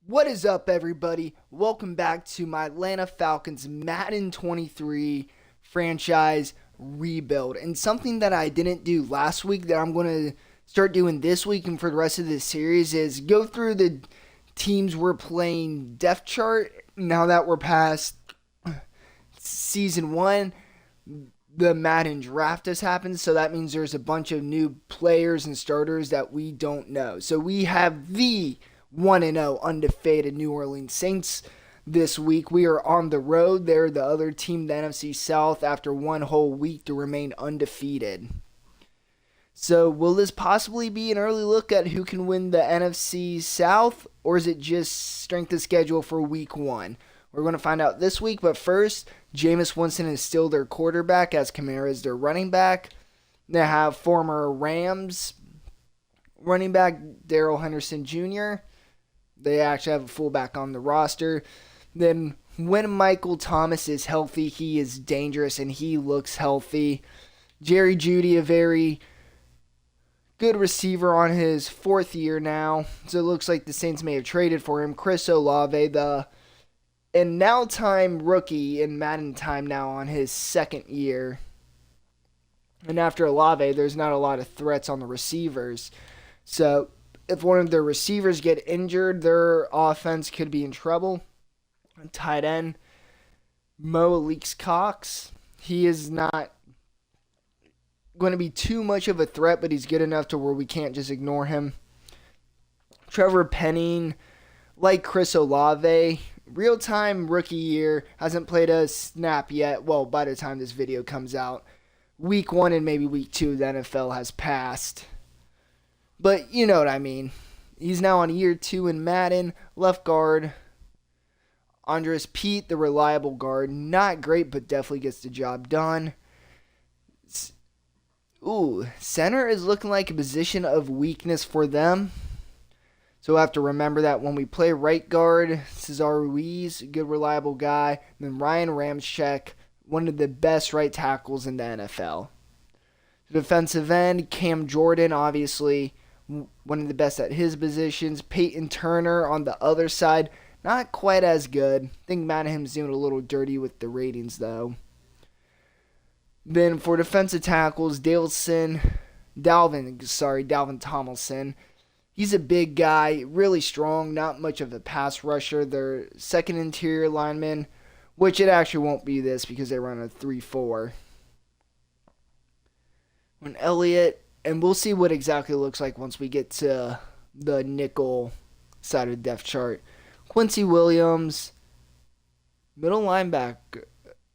What is up, everybody? Welcome back to my Atlanta Falcons Madden 23 franchise rebuild. And something that I didn't do last week that I'm going to start doing this week and for the rest of this series is go through the teams we're playing depth chart. Now that we're past season 1, the Madden draft has happened, so that means there's a bunch of new players and starters that we don't know. So we have the 1-0 undefeated New Orlean Saints this week. We are on the road. They're the other team, the NFC South, after one whole week to remain undefeated. So will this possibly be an early look at who can win the NFC South, or is it just strength of schedule for week 1? We're going to find out this week, but first, Jameis Winston is still their quarterback as Kamara is their running back. They have former Rams running back Darrell Henderson Jr. They actually have a fullback on the roster. Then when Michael Thomas is healthy, he is dangerous and he looks healthy. Jerry Jeudy, a very good receiver on his 4th year now. So it looks like the Saints may have traded for him. Chris Olave, the and now time rookie in Madden time now on his 2nd year. And after Olave, there's not a lot of threats on the receivers. So if one of their receivers get injured, their offense could be in trouble. Tight end, Mo Alikes Cox. He is not going to be too much of a threat, but he's good enough to where we can't just ignore him. Trevor Penning, like Chris Olave, real-time rookie year, hasn't played a snap yet. Well, by the time this video comes out, week 1 and maybe week 2, the NFL has passed. But you know what I mean. He's now on year 2 in Madden. Left guard, Andres Pete, the reliable guard. Not great, but definitely gets the job done. Center is looking like a position of weakness for them. So we'll have to remember that when we play right guard. Cesar Ruiz, a good reliable guy. And then Ryan Ramczyk, one of the best right tackles in the NFL. Defensive end, Cam Jordan, obviously one of the best at his positions. Peyton Turner on the other side, not quite as good. I think Manningham's doing a little dirty with the ratings, though. Then for defensive tackles, Dalvin Tomlinson. He's a big guy, really strong, not much of a pass rusher. Their second interior lineman, which it actually won't be this because they run a 3-4. When Elliott, and we'll see what exactly it looks like once we get to the nickel side of the depth chart. Quincy Williams, middle linebacker.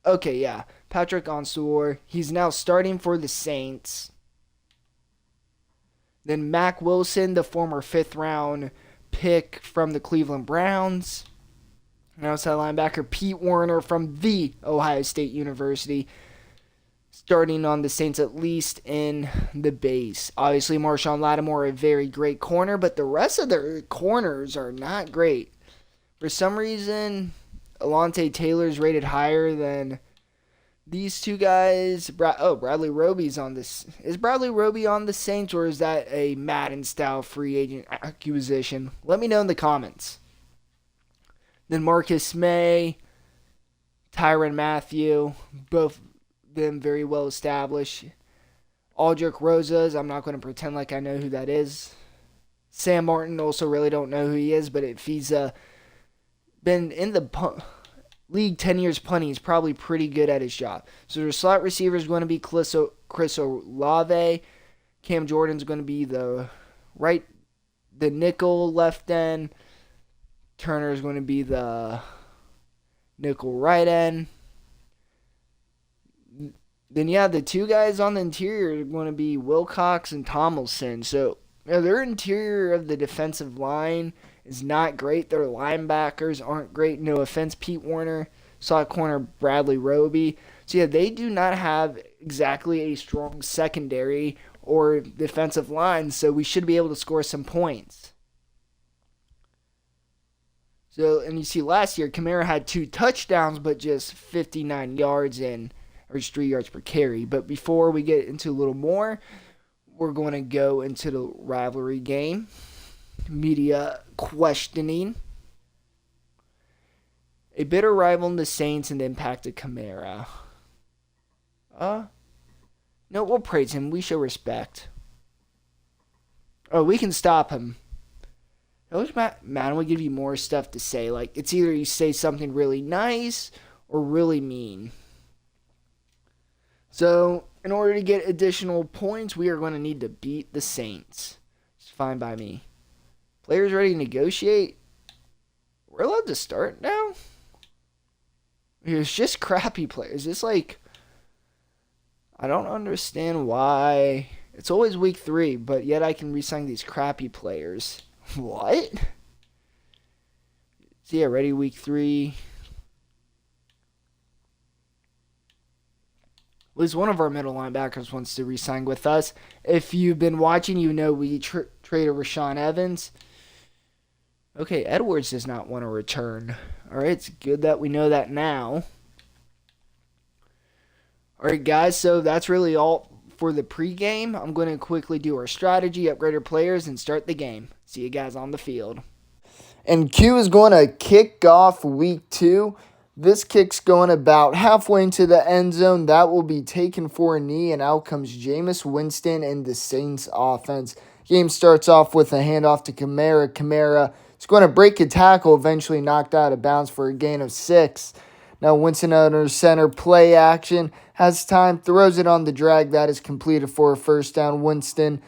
Okay, yeah. Patrick Onsoir. He's now starting for the Saints. Then Mack Wilson, the former 5th-round pick from the Cleveland Browns. And outside linebacker Pete Werner from the Ohio State University, starting on the Saints at least in the base. Obviously, Marshawn Lattimore, a very great corner, but the rest of their corners are not great. For some reason, Alontae Taylor's rated higher than these two guys. Bradley Roby's on this. Is Bradley Roby on the Saints, or is that a Madden-style free agent acquisition? Let me know in the comments. Then Marcus May, Tyrann Mathieu, both them very well established. Aldrich Rosas, I'm not going to pretend like I know who that is. Sam Martin, also really don't know who he is, but if he's been in the league 10 years punting, he's probably pretty good at his job. So their slot receiver is going to be Chris Olave. Cam Jordan's going to be the nickel left end. Turner is going to be the nickel right end. Then, the two guys on the interior are going to be Wilcox and Tomlinson. So, their interior of the defensive line is not great. Their linebackers aren't great. No offense, Pete Werner. Slot corner, Bradley Roby. So, they do not have exactly a strong secondary or defensive line. So, we should be able to score some points. So, and you see last year, Kamara had 2 touchdowns, but just 59 yards and 3 yards per carry. But before we get into a little more, we're going to go into the rivalry game. Media questioning. A bitter rival in the Saints and impacted Kamara. No, we'll praise him. We show respect. Oh, we can stop him. I wish Madden would give you more stuff to say. Like, it's either you say something really nice or really mean. So, in order to get additional points, we are going to need to beat the Saints. It's fine by me. Players ready to negotiate? We're allowed to start now? It's just crappy players. It's like, I don't understand why. It's always week 3, but yet I can re-sign these crappy players. What? So yeah, ready week 3. At least one of our middle linebackers wants to re-sign with us. If you've been watching, you know we traded Rashawn Evans. Okay, Edwards does not want to return. Alright, it's good that we know that now. Alright, guys, so that's really all for the pregame. I'm going to quickly do our strategy, upgrade our players, and start the game. See you guys on the field. And Q is going to kick off week 2. This kick's going about halfway into the end zone. That will be taken for a knee, and out comes Jameis Winston and the Saints offense. Game starts off with a handoff to Kamara. Kamara is going to break a tackle, eventually knocked out of bounds for a gain of 6. Now Winston under center, play action, has time, throws it on the drag. That is completed for a first down. Winston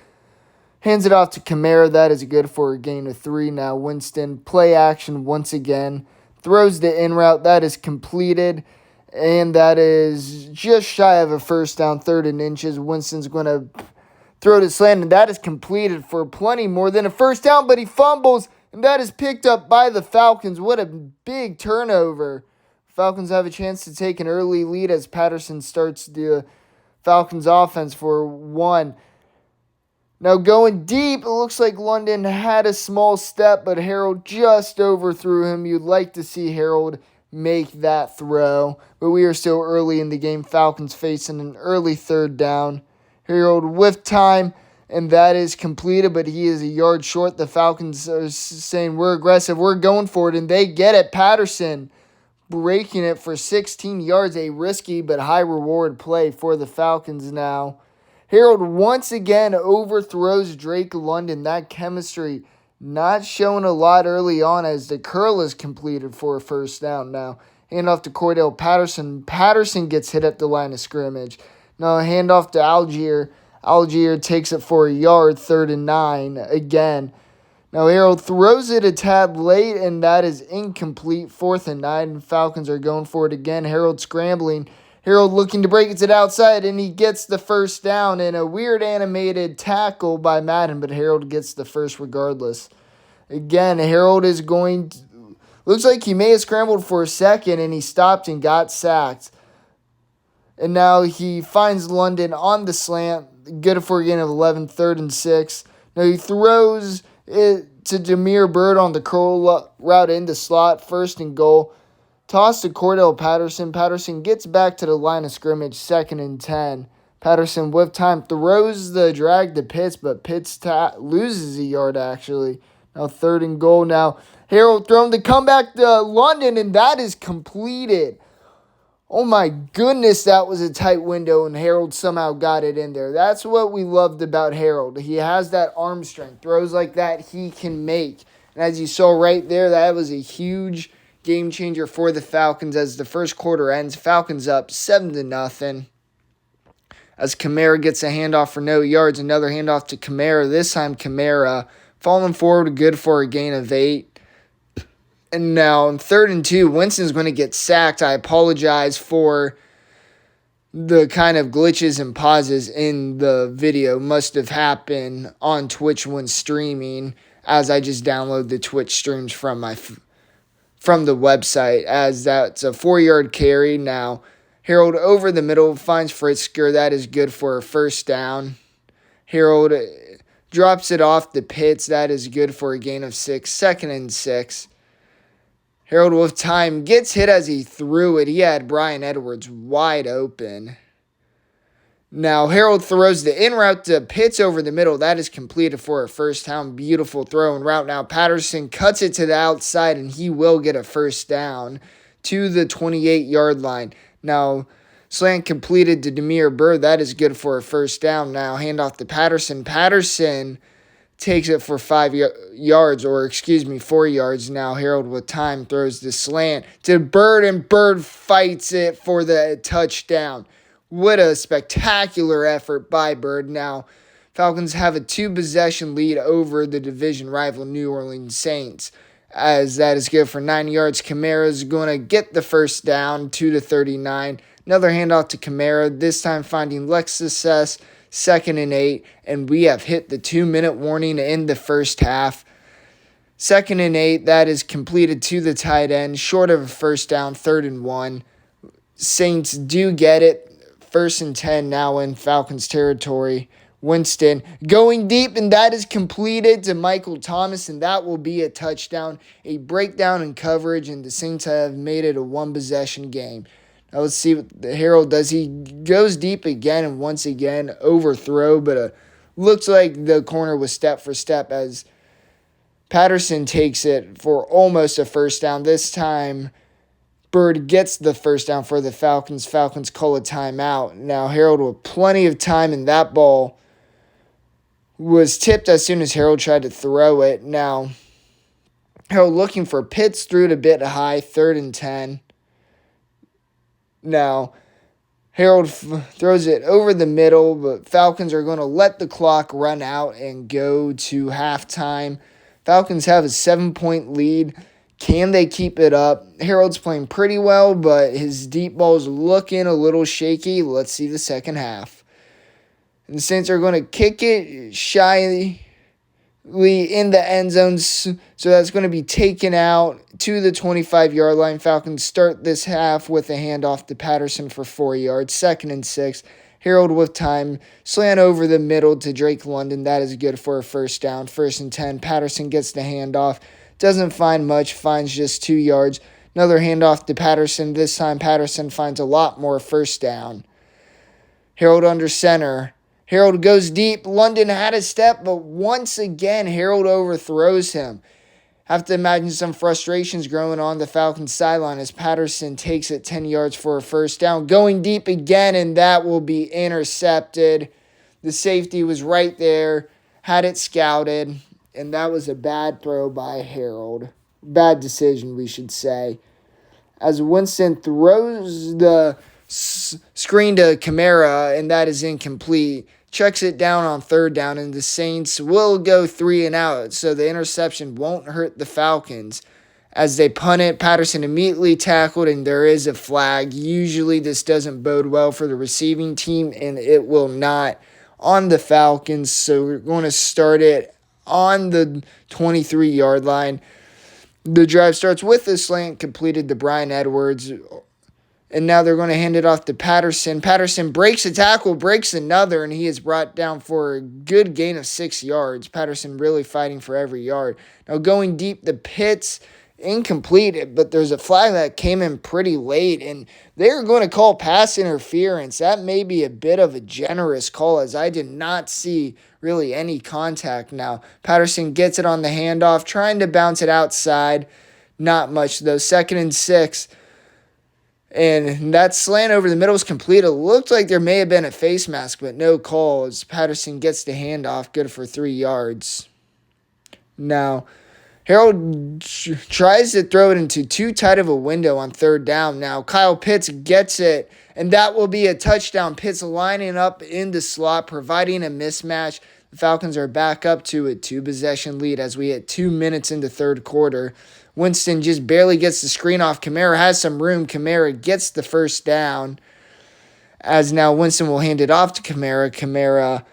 hands it off to Kamara. That is good for a gain of 3. Now Winston, play action once again. Throws the in route. That is completed. And that is just shy of a first down, 3rd and inches. Winston's going to throw to slant. And that is completed for plenty more than a first down. But he fumbles. And that is picked up by the Falcons. What a big turnover. Falcons have a chance to take an early lead as Patterson starts the Falcons offense for 1. Now going deep, it looks like London had a small step, but Harold just overthrew him. You'd like to see Harold make that throw, but we are still early in the game. Falcons facing an early 3rd down. Harold with time, and that is completed, but he is a yard short. The Falcons are saying, we're aggressive, we're going for it, and they get it. Patterson breaking it for 16 yards, a risky but high reward play for the Falcons now. Harold once again overthrows Drake London. That chemistry not showing a lot early on as the curl is completed for a first down now. Handoff to Cordell Patterson. Patterson gets hit at the line of scrimmage. Now handoff to Algier. Algier takes it for a yard, 3rd and 9 again. Now Harold throws it a tad late, and that is incomplete. 4th and 9. Falcons are going for it again. Harold scrambling. Harold looking to break it to the outside, and he gets the first down in a weird animated tackle by Madden, but Harold gets the first regardless. Again, Harold is going to, looks like he may have scrambled for a second, and he stopped and got sacked. And now he finds London on the slant, good for a gain of 11, 3rd and 6. Now he throws it to Jameer Bird on the curl route into slot, 1st and goal. Toss to Cordell Patterson. Patterson gets back to the line of scrimmage, 2nd and 10. Patterson with time throws the drag to Pitts, but Pitts loses a yard actually. Now 3rd and goal. Now Harold thrown the comeback to London, and that is completed. Oh my goodness, that was a tight window, and Harold somehow got it in there. That's what we loved about Harold. He has that arm strength. Throws like that he can make. And as you saw right there, that was a huge game changer for the Falcons as the first quarter ends. Falcons up 7-0. As Kamara gets a handoff for no yards, another handoff to Kamara. This time Kamara falling forward, good for a gain of 8. And now in 3rd and 2, Winston's going to get sacked. I apologize for the kind of glitches and pauses in the video. Must have happened on Twitch when streaming, as I just download the Twitch streams from the website, as that's a 4-yard carry. Now Harold over the middle finds Fritzker. That is good for a first down. Harold drops it off the Pitts. That is good for a gain of 6, 2nd and 6. Harold with time gets hit as he threw it. He had Brian Edwards wide open. Now Harold throws the in route to Pitts over the middle. That is completed for a first down. Beautiful throw and route. Now Patterson cuts it to the outside, and he will get a first down. to the 28-yard line. Now, slant completed to Demir Bird. That is good for a first down. Now, handoff to Patterson. Patterson takes it for 4 yards. Now, Harold with time throws the slant to Bird, and Bird fights it for the touchdown. What a spectacular effort by Bird. Now, Falcons have a 2-possession lead over the division rival New Orleans Saints, as that is good for 9 yards. Kamara is going to get the first down, 2-39. Another handoff to Kamara, this time finding less success, 2nd and 8, and we have hit the 2-minute warning in the first half. 2nd and 8, that is completed to the tight end, short of a first down, 3rd and 1. Saints do get it, 1st and 10 now in Falcons territory. Winston going deep, and that is completed to Michael Thomas, and that will be a touchdown, a breakdown in coverage, and the Saints have made it a 1-possession game. Now let's see what the Harold does. He goes deep again, and once again overthrow, but looks like the corner was step for step as Patterson takes it for almost a first down. This time, Bird gets the first down for the Falcons. Falcons call a timeout. Now Harold with plenty of time, and that ball was tipped as soon as Harold tried to throw it. Now, Harold looking for Pitts, threw it a bit high, 3rd and 10. Now, Harold throws it over the middle, but Falcons are going to let the clock run out and go to halftime. Falcons have a 7-point lead. Can they keep it up? Harold's playing pretty well, but his deep ball's looking a little shaky. Let's see the second half. And the Saints are going to kick it shyly in the end zone, so that's going to be taken out to the 25-yard line. Falcons start this half with a handoff to Patterson for 4 yards, 2nd and 6. Harold with time, slant over the middle to Drake London. That is good for a first down, 1st and 10. Patterson gets the handoff, doesn't find much, finds just 2 yards. Another handoff to Patterson. This time Patterson finds a lot more, first down. Harold under center. Harold goes deep. London had a step, but once again, Harold overthrows him. Have to imagine some frustrations growing on the Falcons sideline as Patterson takes it 10 yards for a first down. Going deep again, and that will be intercepted. The safety was right there, had it scouted, and that was a bad throw by Harold. Bad decision, we should say. As Winston throws the screen to Kamara, and that is incomplete. Checks it down on 3rd down, and the Saints will go 3 and out, so the interception won't hurt the Falcons. As they punt it, Patterson immediately tackled, and there is a flag. Usually this doesn't bode well for the receiving team, and it will not on the Falcons, so we're going to start it on the 23-yard line. The drive starts with a slant completed to Bryan Edwards, and now they're going to hand it off to Patterson. Patterson breaks a tackle, breaks another, and he is brought down for a good gain of 6 yards. Patterson really fighting for every yard. Now going deep, the Pitts, incomplete, but there's a flag that came in pretty late, and they're going to call pass interference. That may be a bit of a generous call, as I did not see really any contact. Now Patterson gets it on the handoff, trying to bounce it outside. Not much, though. 2nd and 6. And that slant over the middle is complete. It looked like there may have been a face mask, but no call as Patterson gets the handoff, good for 3 yards. Now, Harold tries to throw it into too tight of a window on 3rd down. Now, Kyle Pitts gets it, and that will be a touchdown. Pitts lining up in the slot, providing a mismatch. The Falcons are back up to a 2-possession lead as we hit 2 minutes into 3rd quarter. Winston just barely gets the screen off. Kamara has some room. Kamara gets the first down. As now Winston will hand it off to Kamara. Kamara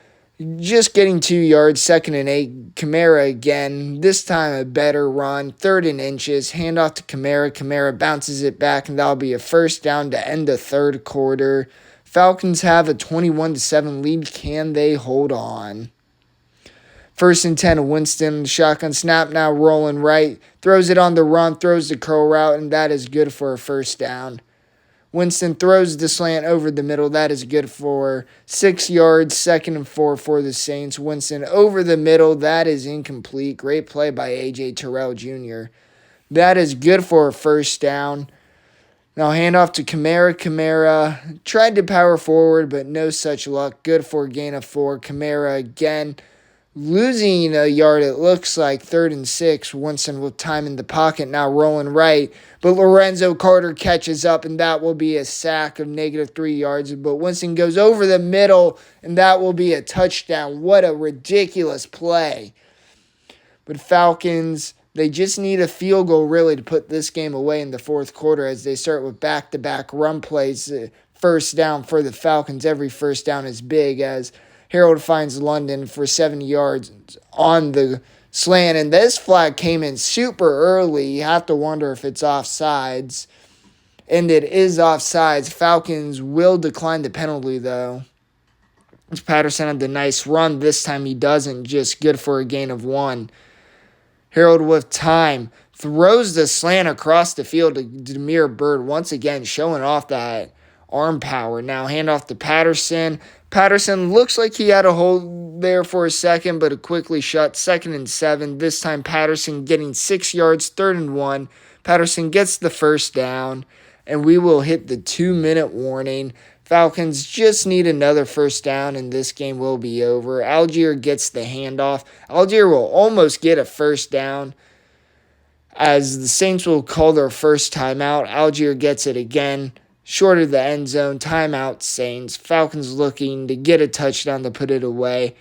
just getting 2 yards. 2nd and 8. Kamara again. This time a better run. 3rd and inches. Hand off to Kamara. Kamara bounces it back, and that'll be a first down to end the 3rd quarter. Falcons have a 21-7 lead. Can they hold on? 1st and 10, Winston, shotgun snap, now rolling right, throws it on the run, throws the curl route, and that is good for a first down. Winston throws the slant over the middle, that is good for 6 yards, 2nd and 4 for the Saints. Winston over the middle, that is incomplete. Great play by A.J. Terrell Jr. That is good for a first down. Now handoff to Kamara. Kamara tried to power forward, but no such luck. Good for a gain of 4. Kamara again losing a yard. It looks like 3rd and 6. Winston with time in the pocket, now rolling right. But Lorenzo Carter catches up, and that will be a sack of -3 yards. But Winston goes over the middle, and that will be a touchdown. What a ridiculous play. But Falcons, they just need a field goal really to put this game away in the fourth quarter as they start with back-to-back run plays. First down for the Falcons. Every first down is big as Harold finds London for 70 yards on the slant. And this flag came in super early. You have to wonder if it's offsides. And it is offsides. Falcons will decline the penalty, though. Patterson had the nice run. This time he doesn't. Just good for a gain of 1. Harold with time throws the slant across the field to Damiere Byrd, once again showing off that arm power. Now handoff to Patterson. Patterson looks like he had a hold there for a second, but it quickly shut. 2nd and 7. This time Patterson getting 6 yards, 3rd and 1. Patterson gets the first down, and we will hit the 2-minute warning. Falcons just need another first down, and this game will be over. Algier gets the handoff. Algier will almost get a first down as the Saints will call their first timeout. Algier gets it again. Short of the end zone. Timeout Saints. Falcons looking to get a touchdown to put it away.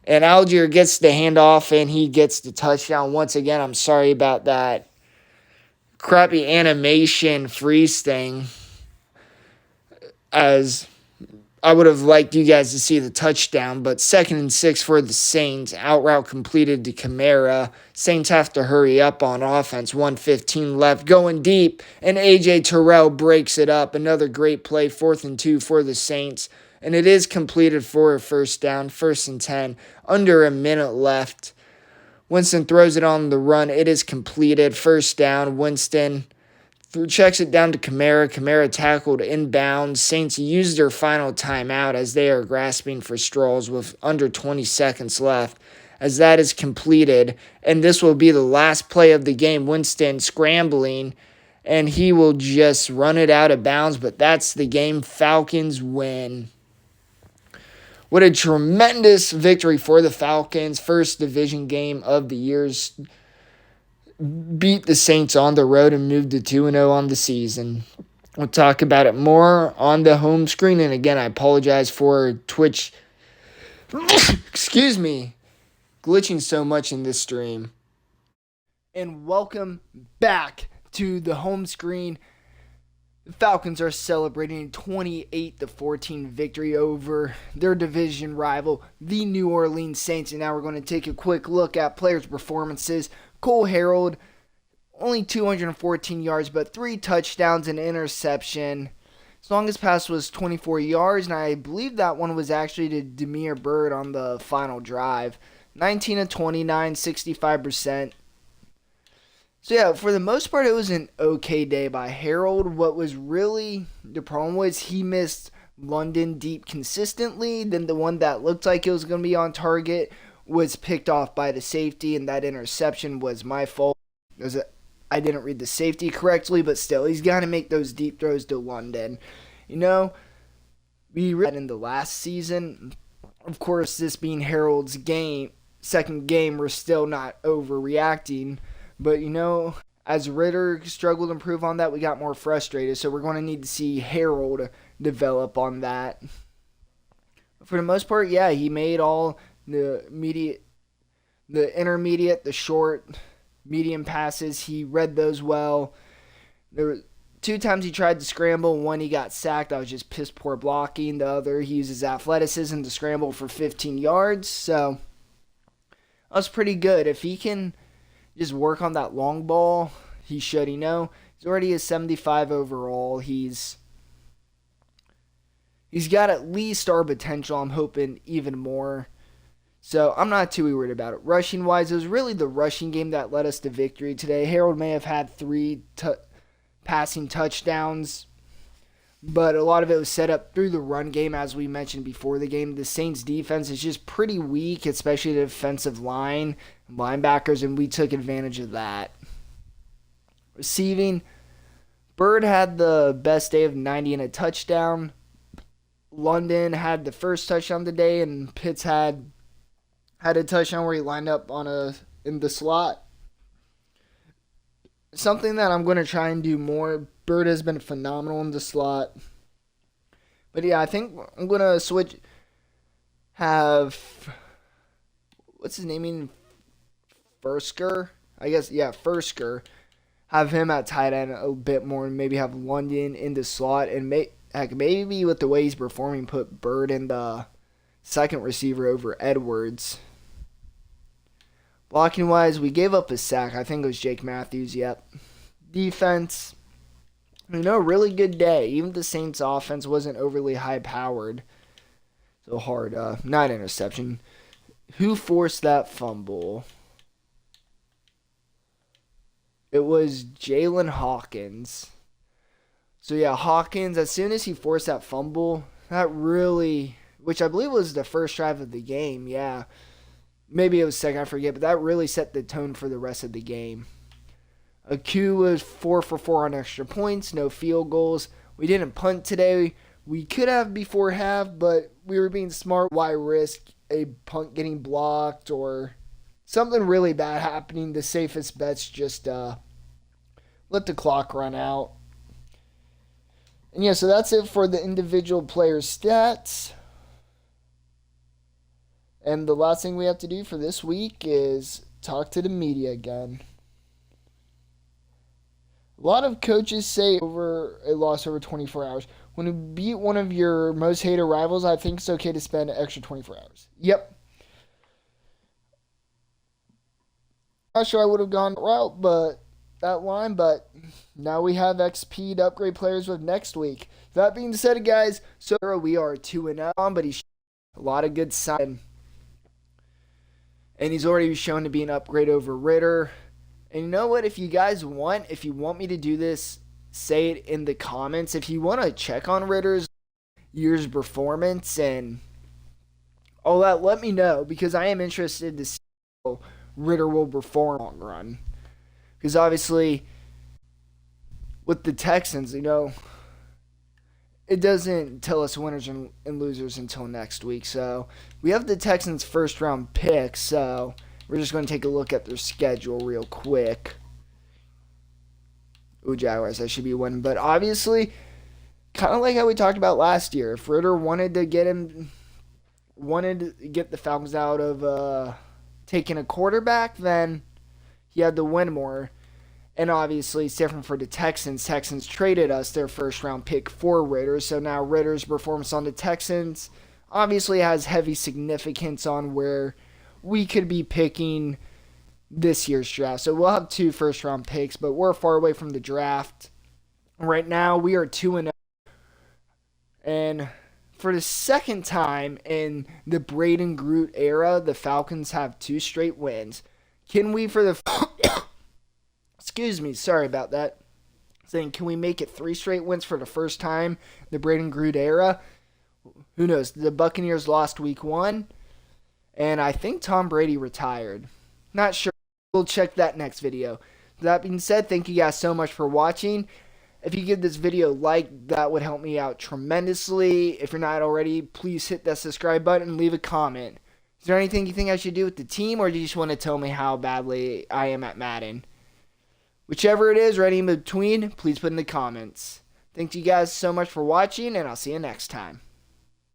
And Algier gets the handoff, and he gets the touchdown. Once again, I'm sorry about that crappy animation freeze thing, as I would have liked you guys to see the touchdown. But 2nd and 6 for the Saints. Out route completed to Kamara. Saints have to hurry up on offense. 1:15 left. Going deep. And A.J. Terrell breaks it up. Another great play. 4th and 2 for the Saints. And it is completed for a first down. 1st and 10. Under a minute left. Winston throws it on the run. It is completed. First down. Winston checks it down to Kamara. Kamara tackled inbounds. Saints use their final timeout as they are grasping for straws with under 20 seconds left. As that is completed, and this will be the last play of the game. Winston scrambling, and he will just run it out of bounds, but that's the game. Falcons win. What a tremendous victory for the Falcons. First division game of the year's. Beat the Saints on the road and moved to 2-0 on the season. We'll talk about it more on the home screen. And again, I apologize for Twitch. Excuse me. Glitching so much in this stream. And welcome back to the home screen. The Falcons are celebrating a 28-14 victory over their division rival, the New Orleans Saints. And now we're going to take a quick look at players' performances. Cole Harold, only 214 yards, but 3 touchdowns and interception. His longest pass was 24 yards, and I believe that one was actually to Damiere Byrd on the final drive. 19 of 29, 65%. So yeah, for the most part, it was an okay day by Harold. What was really the problem was he missed London deep consistently. Then the one that looked like it was going to be on target was picked off by the safety, and that interception was my fault. I didn't read the safety correctly, but still, he's got to make those deep throws to London. You know, we read in the last season. Of course, this being Harold's second game, we're still not overreacting. But, you know, as Ritter struggled to improve on that, we got more frustrated. So we're going to need to see Harold develop on that. For the most part, yeah, he made all the intermediate, the short, medium passes. He read those well. There were 2 times he tried to scramble. One he got sacked. I was just piss poor blocking. The other, he uses athleticism to scramble for 15 yards. So that was pretty good. If he can just work on that long ball, he should. You know, he's already a 75 overall. He's got at least our potential. I'm hoping even more. So I'm not too worried about it. Rushing-wise, it was really the rushing game that led us to victory today. Harold may have had 3 passing touchdowns, but a lot of it was set up through the run game, as we mentioned before the game. The Saints' defense is just pretty weak, especially the defensive line and linebackers, and we took advantage of that. Receiving, Bird had the best day of 90 and a touchdown. London had the first touchdown of the day, and Pitts had a touchdown where he lined up in the slot. Something that I'm going to try and do more. Bird has been phenomenal in the slot. But yeah, I think I'm going to switch. What's his name? Fursker? I guess, yeah, Fursker. Have him at tight end a bit more, and maybe have London in the slot. And maybe with the way he's performing, put Bird in the second receiver over Edwards. Blocking wise, we gave up a sack. I think it was Jake Matthews. Yep. Defense, really good day. Even the Saints offense wasn't overly high powered. So hard. Not interception. Who forced that fumble? It was Jalen Hawkins. So yeah, Hawkins, as soon as he forced that fumble, which I believe was the first drive of the game, yeah. Maybe it was second, I forget, but that really set the tone for the rest of the game. Aku was 4 for 4 on extra points, no field goals. We didn't punt today. We could have before half, but we were being smart. Why risk a punt getting blocked or something really bad happening? The safest bet's just let the clock run out. And yeah, so that's it for the individual player stats. And the last thing we have to do for this week is talk to the media again. A lot of coaches say over a loss over 24 hours. When you beat one of your most hated rivals, I think it's okay to spend an extra 24 hours. Yep. Not sure I would have gone that line, but now we have XP to upgrade players with next week. That being said, guys, so we are 2-0, but he's a lot of good signs. And he's already shown to be an upgrade over Ritter. And you know what? If you want me to do this, say it in the comments. If you want to check on Ritter's year's performance and all that, let me know. Because I am interested to see how Ritter will perform in the long run. Because obviously, with the Texans, it doesn't tell us winners and losers until next week. So we have the Texans' first round pick. So we're just going to take a look at their schedule real quick. Ooh, Jaguars, I should be winning. But obviously, kind of like how we talked about last year, if Ritter wanted to get the Falcons out of taking a quarterback, then he had to win more. And obviously, it's different for the Texans. Texans traded us their first-round pick for Ritter. So now Ritter's performance on the Texans obviously has heavy significance on where we could be picking this year's draft. So we'll have 2 first-round picks, but we're far away from the draft. Right now, we are 2-0. And for the second time in the Braden Groot era, the Falcons have 2 straight wins. Can we, for the... Excuse me, sorry about that. Saying, can we make it 3 straight wins for the first time in the Braden Groot era? Who knows? The Buccaneers lost week 1, and I think Tom Brady retired. Not sure. We'll check that next video. That being said, thank you guys so much for watching. If you give this video a like, that would help me out tremendously. If you're not already, please hit that subscribe button and leave a comment. Is there anything you think I should do with the team, or do you just want to tell me how badly I am at Madden? Whichever it is, right in between, please put in the comments. Thank you guys so much for watching, and I'll see you next time.